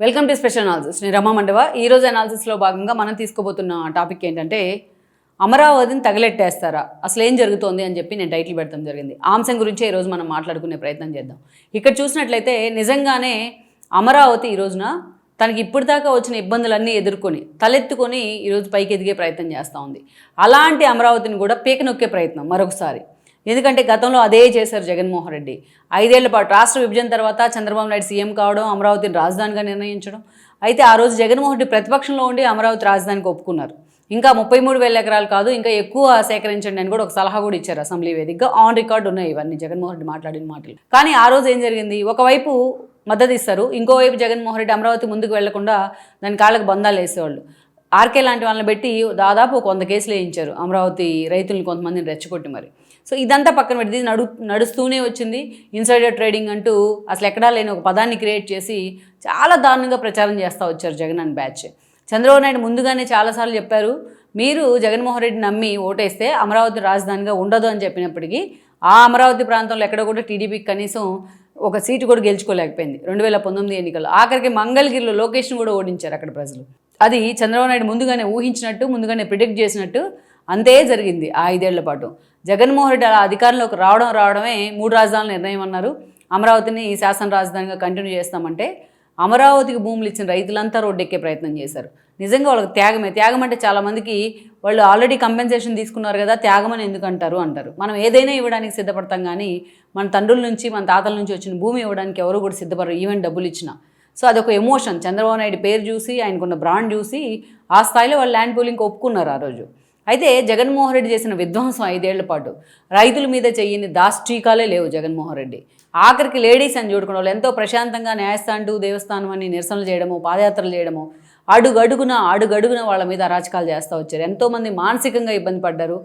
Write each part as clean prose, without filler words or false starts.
Welcome to special analysis. నేను రమా మండవ. ఈరోజు అనాలిసిస్లో భాగంగా మనం తీసుకోబోతున్న టాపిక్ ఏంటంటే అమరావతిని తగలెట్టేస్తారా, అసలు ఏం జరుగుతోంది అని చెప్పి నేను టైటిల్ పెడతాం జరిగింది. ఆ అంశం గురించే ఈరోజు మనం మాట్లాడుకునే ప్రయత్నం చేద్దాం. ఇక్కడ చూసినట్లయితే నిజంగానే అమరావతి ఈ రోజున తనకి ఇప్పటిదాకా వచ్చిన ఇబ్బందులన్నీ ఎదుర్కొని తలెత్తుకొని ఈరోజు పైకి ఎదిగే ప్రయత్నం చేస్తూ ఉంది. అలాంటి అమరావతిని కూడా పీక నొక్కే ప్రయత్నం మరొకసారి. ఎందుకంటే గతంలో అదే చేశారు జగన్మోహన్ రెడ్డి. 5 ఏళ్ల పాటు రాష్ట్ర విభజన తర్వాత చంద్రబాబు నాయుడు సీఎం కావడం, అమరావతిని రాజధానిగా నిర్ణయించడం. అయితే ఆ రోజు జగన్మోహన్ రెడ్డి ప్రతిపక్షంలో ఉండి అమరావతి రాజధానికి ఒప్పుకున్నారు. ఇంకా 33,000 ఎకరాలు కాదు, ఇంకా ఎక్కువ సేకరించండి అని కూడా ఒక సలహా కూడా ఇచ్చారు అసెంబ్లీ వేదికగా. ఆన్ రికార్డు ఉన్నాయి ఇవన్నీ జగన్మోహన్ రెడ్డి మాట్లాడిన మాటలు. కానీ ఆ రోజు ఏం జరిగింది? ఒకవైపు మద్దతు ఇస్తారు, ఇంకోవైపు జగన్మోహన్ రెడ్డి అమరావతి ముందుకు వెళ్లకుండా దాని కాళ్ళకు బంధాలు వేసేవాళ్ళు. ఆర్కే లాంటి వాళ్ళని పెట్టి దాదాపు 100 కేసులు వేయించారు అమరావతి రైతులను, కొంతమందిని రెచ్చగొట్టి మరి. సో ఇదంతా పక్కన పెట్టి నడుస్తూనే వచ్చింది. ఇన్సైడర్ ట్రేడింగ్ అంటూ అసలు ఎక్కడా లేని ఒక పదాన్ని క్రియేట్ చేసి చాలా దారుణంగా ప్రచారం చేస్తూ వచ్చారు జగన్ అని బ్యాచ్. చంద్రబాబు నాయుడు ముందుగానే చాలాసార్లు చెప్పారు, మీరు జగన్మోహన్ రెడ్డి నమ్మి ఓటేస్తే అమరావతి రాజధానిగా ఉండదు అని చెప్పినప్పటికీ ఆ అమరావతి ప్రాంతంలో ఎక్కడ కూడా టీడీపీకి కనీసం ఒక సీటు కూడా గెలుచుకోలేకపోయింది 2019 ఎన్నికల్లో. ఆఖరికి మంగళగిరిలో లోకేష్ను కూడా ఓడించారు అక్కడ ప్రజలు. అది చంద్రబాబు నాయుడు ముందుగానే ఊహించినట్టు, ముందుగానే ప్రిడిక్ట్ చేసినట్టు అంతే జరిగింది. ఆ 5 ఏళ్ల పాటు జగన్మోహన్ రెడ్డి అలా అధికారంలోకి రావడమే 3 రాజధానుల నిర్ణయం అన్నారు. అమరావతిని శాసన రాజధానిగా కంటిన్యూ చేస్తామంటే అమరావతికి భూములు ఇచ్చిన రైతులంతా రోడ్డెక్కే ప్రయత్నం చేశారు. నిజంగా వాళ్ళకి త్యాగం అంటే చాలామందికి వాళ్ళు ఆల్రెడీ కంపెన్సేషన్ తీసుకున్నారు కదా, త్యాగమని ఎందుకు అంటారు. మనం ఏదైనా ఇవ్వడానికి సిద్ధపడతాం, కానీ మన తండ్రుల నుంచి మన తాతల నుంచి వచ్చిన భూమి ఇవ్వడానికి ఎవరు కూడా సిద్ధపడరు, ఈవెన్ డబ్బులు ఇచ్చినా. సో అదొక ఎమోషన్. చంద్రబాబు నాయుడు పేరు చూసి, ఆయనకున్న బ్రాండ్ చూసి ఆ స్థాయిలో వాళ్ళు ల్యాండ్ పూలింగ్కి ఒప్పుకున్నారు ఆ రోజు. అయితే జగన్మోహన్ రెడ్డి చేసిన విధ్వంసం 5 ఏళ్ల పాటు రైతుల మీద చెయ్యని దాష్టీకాలే లేవు జగన్మోహన్ రెడ్డి. ఆఖరికి లేడీస్ అని చూడుకున్న వాళ్ళు ఎంతో ప్రశాంతంగా న్యాయస్థానం దేవస్థానం అని నిరసనలు చేయడము, పాదయాత్రలు చేయడము, అడుగడుగున వాళ్ళ మీద అరాచకాలు చేస్తూ వచ్చారు. ఎంతోమంది మానసికంగా ఇబ్బంది పడ్డారు.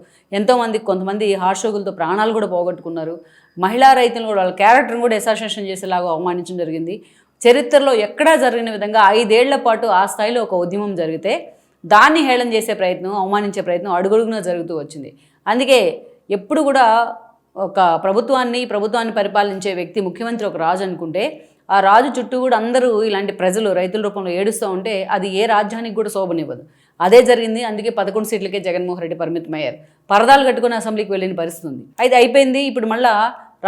కొంతమంది హార్షోగులతో ప్రాణాలు కూడా పోగొట్టుకున్నారు. మహిళా రైతులను కూడా వాళ్ళ క్యారెక్టర్ని కూడా అసాసినేషన్ చేసేలాగా అవమానించడం జరిగింది. చరిత్రలో ఎక్కడా జరిగిన విధంగా 5 ఏళ్ల పాటు ఆ స్థాయిలో ఒక ఉద్యమం జరిగితే దాన్ని హేళన చేసే ప్రయత్నం, అవమానించే ప్రయత్నం అడుగడుగునా జరుగుతూ వచ్చింది. అందుకే ఎప్పుడు కూడా ఒక ప్రభుత్వాన్ని పరిపాలించే వ్యక్తి, ముఖ్యమంత్రి ఒక రాజు అనుకుంటే ఆ రాజు చుట్టూ కూడా అందరూ ఇలాంటి ప్రజలు రైతుల రూపంలో ఏడుస్తూ ఉంటే అది ఏ రాజ్యానికి కూడా శోభనివ్వదు. అదే జరిగింది. అందుకే 11 సీట్లకే జగన్మోహన్ రెడ్డి పరిమితమయ్యారు. పరదాలు కట్టుకుని అసెంబ్లీకి వెళ్ళిన పరిస్థితి ఉంది. అయితే అయిపోయింది. ఇప్పుడు మళ్ళా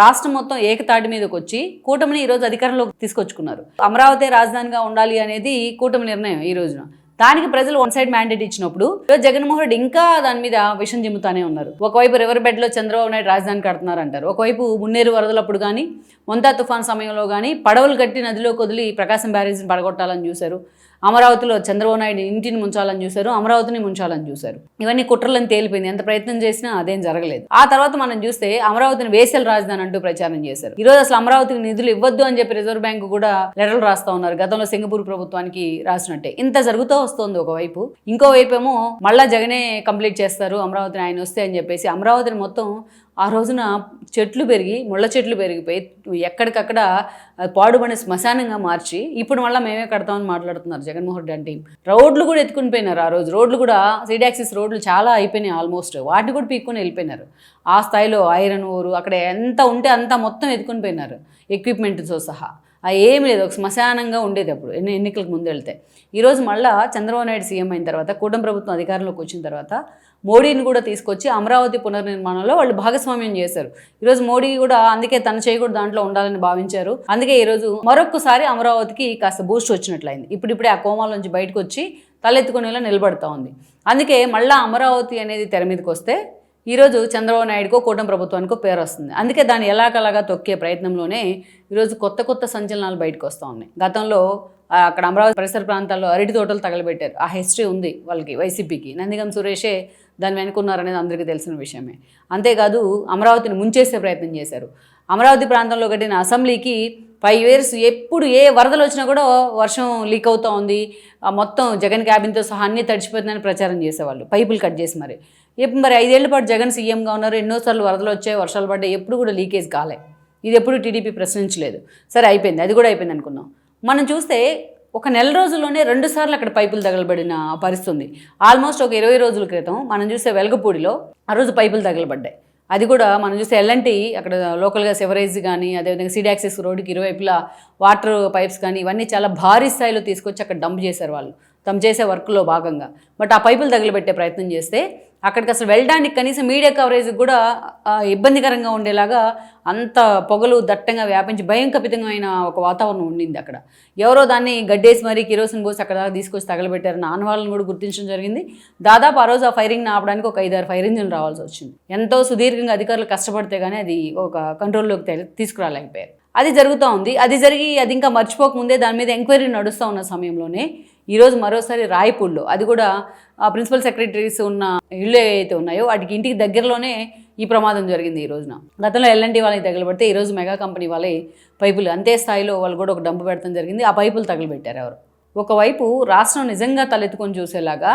రాష్ట్రం మొత్తం ఏకతాటి మీదకి వచ్చి కూటమిని ఈరోజు అధికారంలోకి తీసుకొచ్చుకున్నారు. అమరావతి రాజధానిగా ఉండాలి అనేది కూటమి నిర్ణయం ఈ రోజున. దానికి ప్రజలు 1 సైడ్ మ్యాండేట్ ఇచ్చినప్పుడు జగన్మోహన్ రెడ్డి ఇంకా దాని మీద విషం జిమ్ముతానే ఉన్నారు. ఒకవైపు రివర్ బెడ్లో చంద్రబాబు నాయుడు రాజధాని కడుతున్నారు అంటారు, ఒకవైపు మున్నేరు వరదలప్పుడు కానీ, మొంతా తుఫాన్ సమయంలో కానీ పడవలు కట్టి నదిలోకి వదిలి ప్రకాశం బ్యారేజ్ని పడగొట్టాలని చూశారు. అమరావతిలో చంద్రబాబు నాయుడు ఇంటిని ముంచాలని చూశారు, అమరావతిని ముంచాలని చూశారు. ఇవన్నీ కుట్రలను తేలిపోయింది. ఎంత ప్రయత్నం చేసినా అదేం జరగలేదు. ఆ తర్వాత మనం చూస్తే అమరావతిని వేసల రాజధాని అంటూ ప్రచారం చేశారు. ఈరోజు అసలు అమరావతికి నిధులు ఇవ్వద్దు అని చెప్పి రిజర్వ్ బ్యాంకు కూడా లెటర్లు రాస్తా ఉన్నారు, గతంలో సింగపూర్ ప్రభుత్వానికి రాసినట్టే. ఇంత జరుగుతూ వస్తుంది ఒకవైపు. ఇంకోవైపు ఏమో మళ్ళా జగనే కంప్లీట్ చేస్తారు అమరావతిని ఆయన వస్తే అని చెప్పేసి అమరావతిని మొత్తం ఆ రోజున ముళ్ళ చెట్లు పెరిగిపోయి ఎక్కడికక్కడ పాడుబడిన శ్మశానంగా మార్చి ఇప్పుడు మళ్ళీ మేమే కడతామని మాట్లాడుతున్నారు జగన్మోహన్ రెడ్డి టీం. రోడ్లు కూడా ఎత్తుకుని పోయినారు. ఆ రోజు రోడ్లు కూడా సీడాక్సిస్ రోడ్లు చాలా అయిపోయినాయి ఆల్మోస్ట్. వాటిని కూడా పీక్కుని వెళ్ళిపోయినారు. ఆ స్థాయిలో ఐరన్ ఓరు అక్కడ ఎంత ఉంటే అంత మొత్తం ఎత్తుకుని పోయినారు, ఎక్విప్మెంట్తో సహా. ఏమి లేదు, ఒక శ్మశానంగా ఉండేది అప్పుడు ఎన్నికలకు ముందు వెళ్తే. ఈరోజు మళ్ళీ చంద్రబాబు నాయుడు సీఎం అయిన తర్వాత, కూటమి ప్రభుత్వం అధికారంలోకి వచ్చిన తర్వాత మోడీని కూడా తీసుకొచ్చి అమరావతి పునర్నిర్మాణంలో వాళ్ళు భాగస్వామ్యం చేశారు. ఈరోజు మోడీ కూడా అందుకే తన చేయి కూడా దాంట్లో ఉండాలని భావించారు. అందుకే ఈరోజు మరొక్కసారి అమరావతికి కాస్త బూస్ట్ వచ్చినట్లయింది. ఇప్పుడిప్పుడే ఆ కోమాల నుంచి బయటకు వచ్చి తలెత్తుకునేలా నిలబడతా ఉంది. అందుకే మళ్ళీ అమరావతి అనేది తెర మీదకి వస్తే ఈరోజు చంద్రబాబు నాయుడుకో కూటమి ప్రభుత్వానికో పేరు వస్తుంది. అందుకే దాన్ని ఎలాగలాగా తొక్కే ప్రయత్నంలోనే ఈరోజు కొత్త సంచలనాలు బయటకు వస్తూ ఉన్నాయి. గతంలో అక్కడ అమరావతి పరిసర ప్రాంతాల్లో అరటి తోటలు తగలబెట్టారు. ఆ హిస్టరీ ఉంది వాళ్ళకి, వైసీపీకి. నందిగం సురేషే దాన్ని వెనుకున్నారనేది అందరికీ తెలిసిన విషయమే. అంతేకాదు అమరావతిని ముంచేసే ప్రయత్నం చేశారు. అమరావతి ప్రాంతంలో కట్టిన అసెంబ్లీకి 5 years ఎప్పుడు ఏ వరదలు వచ్చినా కూడా వర్షం లీక్ అవుతూ ఉంది, మొత్తం జగన్ క్యాబిన్తో సహా అన్నీ తడిచిపోతుందని ప్రచారం చేసేవాళ్ళు, పైపులు కట్ చేసి మరి 5 ఏళ్ల పాటు జగన్ సీఎంగా ఉన్నారు. ఎన్నోసార్లు వరదలు వచ్చాయి, వర్షాలు పడ్డాయి, ఎప్పుడు కూడా లీకేజ్ కాలే. ఇది ఎప్పుడు టీడీపీ ప్రశ్నించలేదు. సరే అయిపోయింది, అది కూడా అయిపోయింది అనుకున్నాం. మనం చూస్తే ఒక నెల రోజుల్లోనే 2 సార్లు అక్కడ పైపులు తగలబడిన పరిస్థితి ఉంది. ఆల్మోస్ట్ ఒక 20 రోజుల క్రితం మనం చూస్తే వెలగపూడిలో ఆ రోజు పైపులు తగలబడ్డాయి. అది కూడా మనం చూస్తే ఎల్ఎన్టీ అక్కడ లోకల్గా సెవరేజ్ కానీ అదేవిధంగా సీడ్ యాక్సెస్ రోడ్డుకి ఇరువైపులా వాటర్ పైప్స్ కానీ ఇవన్నీ చాలా భారీ స్థాయిలో తీసుకొచ్చి అక్కడ డంప్ చేశారు వాళ్ళు తమ చేసే వర్క్లో భాగంగా. బట్ ఆ పైపులు తగిలిపెట్టే ప్రయత్నం చేస్తే అక్కడికి అసలు వెళ్ళడానికి కనీసం మీడియా కవరేజ్ కూడా ఇబ్బందికరంగా ఉండేలాగా అంత పొగలు దట్టంగా వ్యాపించి భయంకపితమైన ఒక వాతావరణం ఉండింది అక్కడ. ఎవరో దాన్ని గడ్డేసి మరీ కిరోసిన్ పోసి అక్కడ తీసుకొచ్చి తగలబెట్టారని ఆనవాళ్ళని కూడా గుర్తించడం జరిగింది. దాదాపు ఆ రోజు ఆ ఫైరింగ్ని ఆపడానికి ఒక 5-6 ఫైర్ ఇంజిన్లు రావాల్సి వచ్చింది. ఎంతో సుదీర్ఘంగా అధికారులు కష్టపడితే కానీ అది ఒక కంట్రోల్లోకి తీసుకురాలేకపోయారు. అది జరుగుతూ ఉంది. అది జరిగి అది ఇంకా మర్చిపోకముందే దాని మీద ఎంక్వైరీ నడుస్తూ ఉన్న సమయంలోనే ఈరోజు మరోసారి రాయపూర్లో, అది కూడా ప్రిన్సిపల్ సెక్రటరీస్ ఉన్న ఇళ్ళు ఏవైతే ఉన్నాయో వాటికి ఇంటికి దగ్గరలోనే ఈ ప్రమాదం జరిగింది ఈ రోజున. గతంలో ఎల్ఎన్టీ వాళ్ళకి తగలబడితే ఈరోజు మెగా కంపెనీ వాళ్ళే పైపులు అంతే స్థాయిలో వాళ్ళు కూడా ఒక డంపు పెట్టడం జరిగింది. ఆ పైపులు తగలబెట్టారు ఎవరు. ఒకవైపు రాష్ట్రం నిజంగా తలెత్తుకొని చూసేలాగా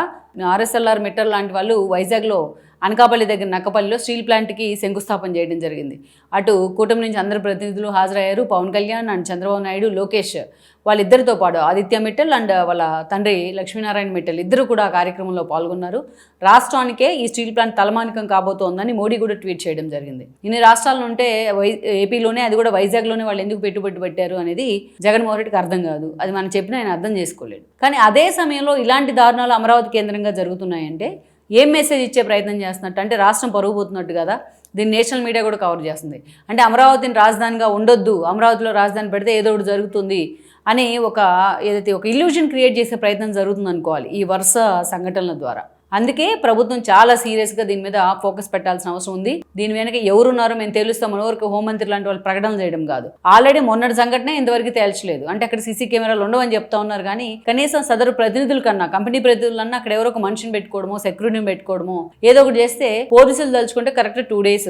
ఆర్ఎస్ఎల్ఆర్ మెటల్ లాంటి వాళ్ళు వైజాగ్లో అనకాపల్లి దగ్గర నక్కపల్లిలో స్టీల్ ప్లాంట్కి శంకుస్థాపన చేయడం జరిగింది. అటు కూటమి నుంచి అందరు ప్రతినిధులు హాజరయ్యారు. పవన్ కళ్యాణ్ అండ్ చంద్రబాబు నాయుడు, లోకేష్ వాళ్ళిద్దరితో పాటు ఆదిత్య మిట్టల్ అండ్ వాళ్ళ తండ్రి లక్ష్మీనారాయణ మిట్టల్ ఇద్దరు కూడా ఆ కార్యక్రమంలో పాల్గొన్నారు. రాష్ట్రానికే ఈ స్టీల్ ప్లాంట్ తలమానికం కాబోతోందని మోడీ కూడా ట్వీట్ చేయడం జరిగింది. ఇన్ని రాష్ట్రాలు ఉంటే ఏపీలోనే, అది కూడా వైజాగ్లోనే వాళ్ళు ఎందుకు పెట్టుబడి పెట్టారు అనేది జగన్మోహన్ రెడ్డికి అర్థం కాదు. అది మనం చెప్పినా ఆయన అర్థం చేసుకోలేడు. కానీ అదే సమయంలో ఇలాంటి దారుణాలు అమరావతి కేంద్రంగా జరుగుతున్నాయంటే ఏం మెసేజ్ ఇచ్చే ప్రయత్నం చేస్తున్నట్టు అంటే రాష్ట్రం పరుగు పోతున్నట్టు కదా. దీన్ని నేషనల్ మీడియా కూడా కవర్ చేస్తుంది. అంటే అమరావతిని రాజధానిగా ఉండొద్దు, అమరావతిలో రాజధాని పెడితే ఏదో ఒకటి జరుగుతుంది అని ఏదైతే ఒక ఇల్యూషన్ క్రియేట్ చేసే ప్రయత్నం జరుగుతుంది అనుకోవాలి ఈ వరుస సంఘటనల ద్వారా. అందుకే ప్రభుత్వం చాలా సీరియస్గా దీని మీద ఫోకస్ పెట్టాల్సిన అవసరం ఉంది. దీని వెనక ఎవరున్నారో మేము తెలుస్తాం, మనవరకు హోంమంత్రి లాంటి వాళ్ళు ప్రకటనలు చేయడం కాదు. ఆల్రెడీ మొన్నటి సంఘటన ఇంతవరకు తేల్చలేదు. అంటే అక్కడ సీసీ కెమెరాలు ఉండవని చెప్తా ఉన్నారు, కానీ కనీసం సదరు ప్రతినిధుల కన్నా, కంపెనీ ప్రతినిధులన్నా అక్కడ ఎవరో ఒక మనిషిని పెట్టుకోవడమో, సెక్యూరిటీని పెట్టుకోవడమో ఏదో ఒకటి చేస్తే పోలీసులు తలుచుకుంటే కరెక్ట్ 2 days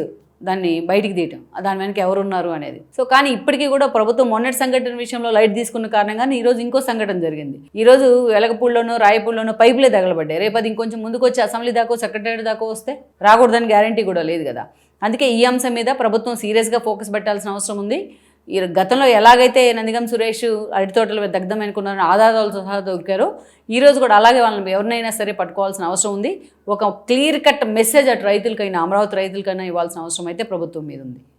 దాన్ని బయటికి తీయటం, దాని వెనక ఎవరున్నారు అనేది. సో కానీ ఇప్పటికీ కూడా ప్రభుత్వం మొన్నటి సంఘటన విషయంలో లైట్ తీసుకున్న కారణంగానే ఈరోజు ఇంకో సంఘటన జరిగింది. ఈరోజు వెలగపూడిలోనో రాయపూడిలోనో పైపులే తగలబడ్డాయి. రేపు అది ఇంకొంచెం ముందుకు వచ్చి అసెంబ్లీ దాకా, సెక్రటరీ దాకా వస్తే రాకూడదని గ్యారంటీ కూడా లేదు కదా. అందుకే ఈ అంశం మీద ప్రభుత్వం సీరియస్గా ఫోకస్ పెట్టాల్సిన అవసరం ఉంది. ఈ గతంలో ఎలాగైతే నందిగం సురేష్ అరటి తోటలు దగ్ధం అనుకున్నారని ఆధారాలతో సహా దొరికారో ఈరోజు కూడా అలాగే వాళ్ళని ఎవరినైనా సరే పట్టుకోవాల్సిన అవసరం ఉంది. ఒక క్లియర్ కట్ మెసేజ్ అటు రైతులకైనా, అమరావతి రైతులకైనా ఇవ్వాల్సిన అవసరం అయితే ప్రభుత్వం మీద ఉంది.